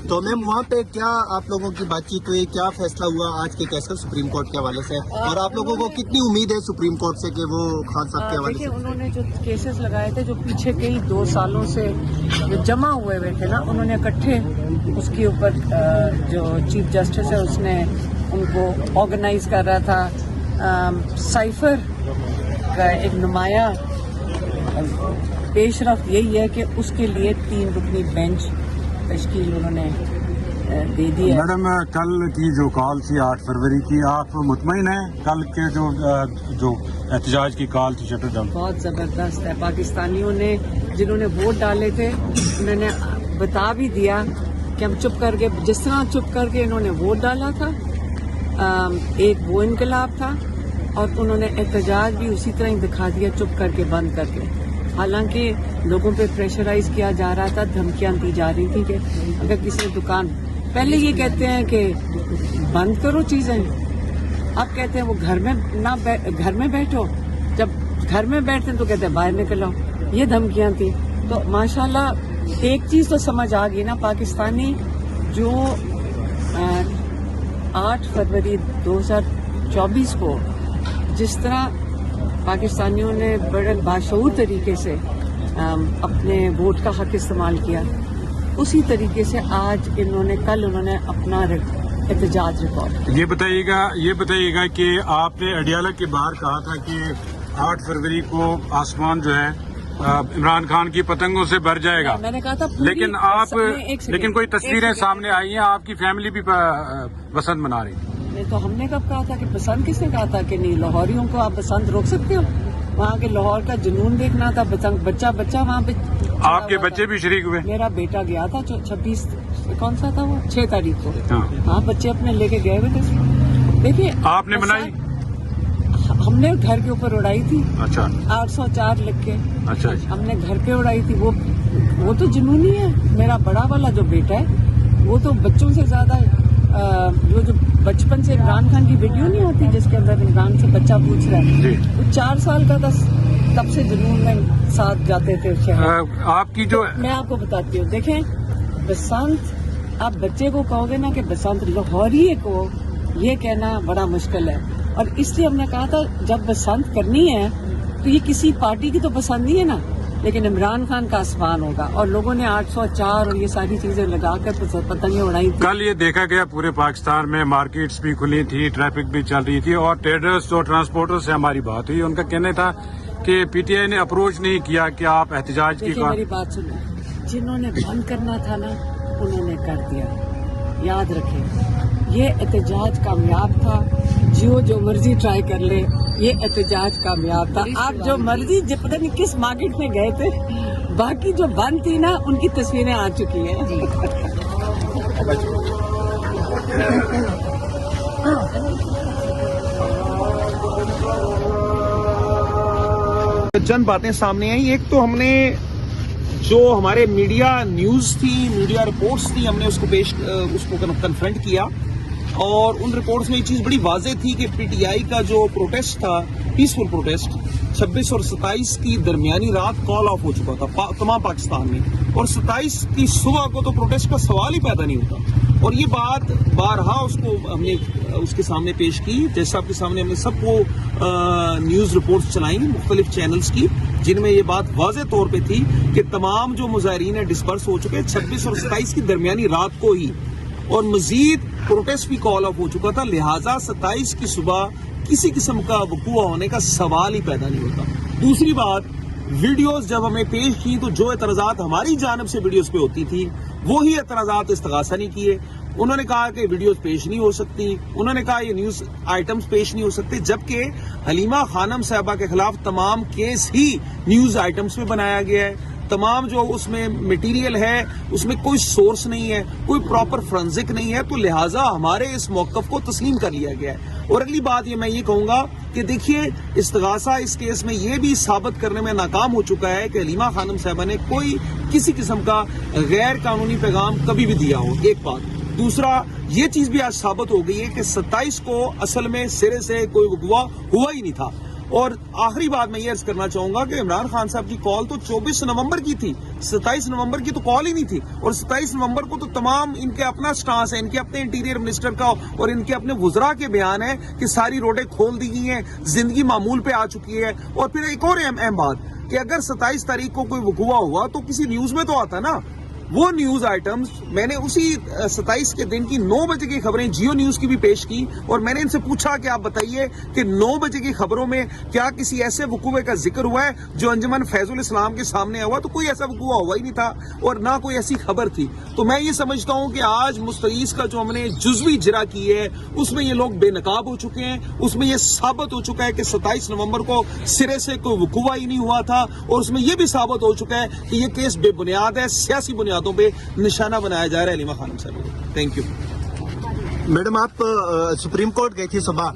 تو میم وہاں پہ کیا آپ لوگوں کی بات چیت ہوئی, کیا فیصلہ ہوا آج کے کیس کا سپریم کورٹ کے حوالے سے, اور آپ لوگوں کو کتنی امید ہے سپریم کورٹ سے کہ وہ خان صاحب کے حوالے دیکھیے سے؟ انہوں نے جو کیسز لگائے تھے, جو پیچھے کئی 2 سالوں سے جو جمع ہوئے تھے نا, انہوں نے اکٹھے اس کے اوپر جو چیف جسٹس ہے اس نے ان کو آرگنائز کر رہا تھا. سائفر کا ایک نمایاں پیش رفت یہی ہے کہ اس کے لیے 3 رکنی بینچ تشکیل انہوں نے دے دی ہے. میڈم کل کی جو کال تھی 8 فروری کی, آپ مطمئن ہیں کل کے جو احتجاج کی کال تھی شٹر ڈاؤن؟ بہت زبردست ہے. پاکستانیوں نے جنہوں نے ووٹ ڈالے تھے انہوں نے بتا بھی دیا کہ ہم چپ کر کے, جس طرح چپ کر کے انہوں نے ووٹ ڈالا تھا, ایک وہ انقلاب تھا, اور انہوں نے احتجاج بھی اسی طرح ہی دکھا دیا چپ کر کے, بند کر کے. حالانکہ لوگوں پہ پریشرائز کیا جا رہا تھا, دھمکیاں دی جا رہی تھی کہ اگر کسی دکان, پہلے یہ کہتے ہیں کہ بند کرو چیزیں, اب کہتے ہیں وہ گھر میں بیٹھو, جب گھر میں بیٹھتے ہیں تو کہتے ہیں باہر نکل آؤ. یہ دھمکیاں تھیں. تو ماشاءاللہ ایک چیز تو سمجھ آ گئی نا, پاکستانی جو 8 فروری 2024 کو جس طرح پاکستانیوں نے بڑے باشعور طریقے سے اپنے ووٹ کا حق استعمال کیا, اسی طریقے سے آج کل انہوں نے اپنا احتجاج ریکارڈ. یہ بتائیے گا کہ آپ نے اڈیالہ کے باہر کہا تھا کہ 8 فروری کو آسمان جو ہے عمران خان کی پتنگوں سے بھر جائے گا, میں نے کہا تھا لیکن کوئی تصویریں سامنے آئی ہیں, آپ کی فیملی بھی بسنت منا رہی ہے. تو ہم نے کب کہا تھا کہ بسنت, کس نے کہا تھا کہ نہیں, لاہوریوں کو آپ بسنت روک سکتے ہو؟ وہاں کے لاہور کا جنون دیکھنا تھا, بچہ وہاں پہ. آپ کے بچے بھی شریک ہوئے؟ میرا بیٹا گیا تھا 26 کون سا تھا وہ 6 تاریخ کو. ہاں بچے اپنے لے کے گئے ہوئے تھے. دیکھیے آپ نے منائی؟ ہم نے گھر کے اوپر اڑائی تھی. اچھا. 804 لکھ کے. اچھا. ہم نے گھر پہ اڑائی تھی. وہ تو جنونی ہے. میرا بڑا والا جو بیٹا ہے وہ تو بچوں سے زیادہ, جو بچپن سے عمران خان کی ویڈیو نہیں ہوتی جس کے اندر عمران سے بچہ پوچھ رہا ہے, وہ 4 سال کا تھا, تب سے جنون میں ساتھ جاتے تھے. آپ کی جو میں آپ کو بتاتی ہوں, دیکھیں بسنت, آپ بچے کو کہو گے نا کہ بسنت, لاہوری کو یہ کہنا بڑا مشکل ہے. اور اس لیے ہم نے کہا تھا جب بسنت کرنی ہے تو یہ کسی پارٹی کی تو پسند نہیں ہے نا, لیکن عمران خان کا آسمان ہوگا. اور لوگوں نے 804 اور یہ ساری چیزیں لگا کر پتنگیں اڑائی تھی. کل یہ دیکھا گیا پورے پاکستان میں مارکیٹس بھی کھلی تھی, ٹریفک بھی چل رہی تھی, اور ٹریڈرز اور ٹرانسپورٹر سے ہماری بات ہوئی. ان کا کہنا تھا کہ پی ٹی آئی نے اپروچ نہیں کیا کہ آپ احتجاج کی. میری بات سنیں, جنہوں نے بند کرنا تھا نا انہوں نے کر دیا. یاد رکھیں یہ احتجاج کامیاب تھا. جو مرضی ٹرائی کر لے, یہ احتجاج کامیاب تھا. آپ جو مرضی پتہ نہیں کس مارکیٹ میں گئے تھے, باقی جو بند تھی نا ان کی تصویریں آ چکی ہیں. چند باتیں سامنے آئیں. ایک تو ہم نے جو ہمارے میڈیا نیوز تھی, میڈیا رپورٹس تھی, ہم نے اس کو کنفرنٹ کیا, اور ان رپورٹس میں یہ چیز بڑی واضح تھی کہ پی ٹی آئی کا جو پروٹیسٹ تھا, پیسفل پروٹیسٹ, 26 اور 27 کی درمیانی رات کال آف ہو چکا تھا تمام پاکستان میں, اور 27 کی صبح کو تو پروٹیسٹ کا سوال ہی پیدا نہیں ہوتا. اور یہ بات بارہا ہم نے اس کے سامنے پیش کی, جیسا آپ کے سامنے ہم نے سب کو نیوز رپورٹس چلائیں مختلف چینلز کی, جن میں یہ بات واضح طور پہ تھی کہ تمام جو مظاہرین ہیں ڈسپرس ہو چکے 26 اور 27 کی درمیانی رات کو ہی, اور مزید پروٹیسٹ بھی کال آف ہو چکا تھا. لہٰذا 27 کی صبح کسی قسم کا وقوع ہونے کا سوال ہی پیدا نہیں ہوتا. دوسری بات, ویڈیوز جب ہمیں پیش کی تو جو اعتراضات ہماری جانب سے ویڈیوز پہ ہوتی تھی وہی اعتراضات استغاثہ نہیں کیے. انہوں نے کہا کہ ویڈیوز پیش نہیں ہو سکتی, انہوں نے کہا یہ نیوز آئٹمز پیش نہیں ہو سکتے, جبکہ حلیمہ خانم صاحبہ کے خلاف تمام کیس ہی نیوز آئٹمز میں بنایا گیا ہے. تمام جو اس میں مٹیریل ہے اس میں کوئی سورس نہیں ہے, کوئی پراپر فرنزک نہیں ہے, تو لہٰذا ہمارے اس موقف کو تسلیم کر لیا گیا ہے. اور اگلی بات میں یہ کہوں گا کہ دیکھیے استغاثہ اس کیس میں یہ بھی ثابت کرنے میں ناکام ہو چکا ہے کہ حلیمہ خانم صاحبہ نے کوئی کسی قسم کا غیر قانونی پیغام کبھی بھی دیا ہو. ایک بات. دوسرا, یہ چیز بھی آج ثابت ہو گئی ہے کہ 27 کو اصل میں سرے سے کوئی وقوع ہوا ہی نہیں تھا. اور آخری بات میں یہ عرض کرنا چاہوں گا کہ عمران خان صاحب کی کال تو 24 نومبر کی تھی، 27 نومبر کی تو کال ہی نہیں تھی، اور 27 نومبر کو تو تمام ان کے اپنا سٹانس ہے، ان کے اپنے انٹیریئر منسٹر کا اور ان کے اپنے وزراء کے بیان ہے کہ ساری روڈیں کھول دی گئی ہیں، زندگی معمول پہ آ چکی ہے۔ اور پھر ایک اور اہم بات کہ اگر 27 تاریخ کو کوئی وقوع ہوا تو کسی نیوز میں تو آتا نا، وہ نیوز آئٹمز میں نے اسی 27 کے دن کی 9 بجے کی خبریں جیو نیوز کی بھی پیش کی، اور میں نے ان سے پوچھا کہ آپ بتائیے کہ 9 بجے کی خبروں میں کیا کسی ایسے وقوع کا ذکر ہوا ہے جو انجمن فیض الاسلام کے سامنے ہوا؟ تو کوئی ایسا وقوع ہوا ہی نہیں تھا اور نہ کوئی ایسی خبر تھی۔ تو میں یہ سمجھتا ہوں کہ آج مستغیث کا جو ہم نے جزوی اجرا کی ہے اس میں یہ لوگ بے نقاب ہو چکے ہیں، اس میں یہ ثابت ہو چکا ہے کہ 27 نومبر کو سرے سے کوئی وقوع ہی نہیں ہوا تھا، اور اس میں یہ بھی ثابت ہو چکا ہے کہ یہ کیس بے بنیاد ہے، سیاسی بنیادوں پہ نشانہ بنایا جا رہا ہے علیمہ خانم صاحب۔ Thank you. میڈم آپ سپریم کورٹ گئی تھی صبح،